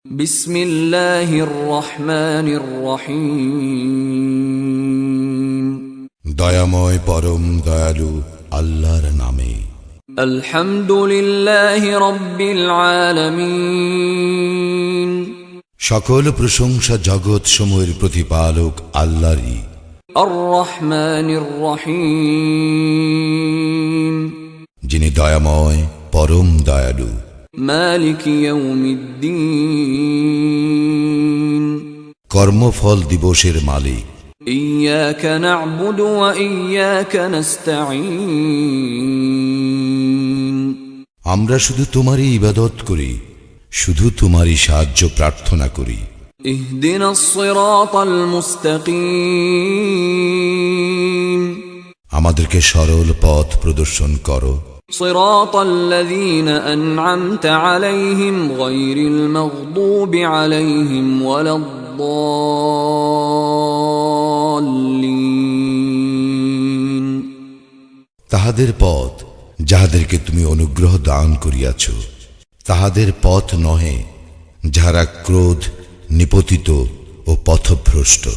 বিসমিল্লাহির রহমানির রহিম। দয়াময় পরম দয়ালু আল্লাহর নামে। আলহামদুলিল্লাহি রাব্বিল আলামিন। সকল প্রশংসা জগৎ সমূহের প্রতিপালক আল্লাহরই। আর রহমানির রহিম। যিনি দয়াময় পরম দয়ালু। মালিক ইয়াউমিদ্দিন। কর্মফল দিবসের মালিক। ইয়্যাকা না'বুদু ওয়া ইয়্যাকা নাস্তাঈন। আমরা শুধু তোমারই ইবাদত করি, শুধু তোমারই সাহায্য প্রার্থনা করি। ইহদিনাস সিরাতাল মুস্তাকিম। আমাদেরকে সরল পথ প্রদর্শন করো। সিরাতাল্লাযীনা আন'আমতা আলাইহিম গায়রিল মাগদুবি আলাইহিম ওয়ালাদ-দাল্লিন। তাহাদের পথ যাহাদেরকে তুমি অনুগ্রহ দান করিয়াছ, তাহাদের পথ নহে যাহারা ক্রোধ নিপতিত ও পথভ্রষ্ট।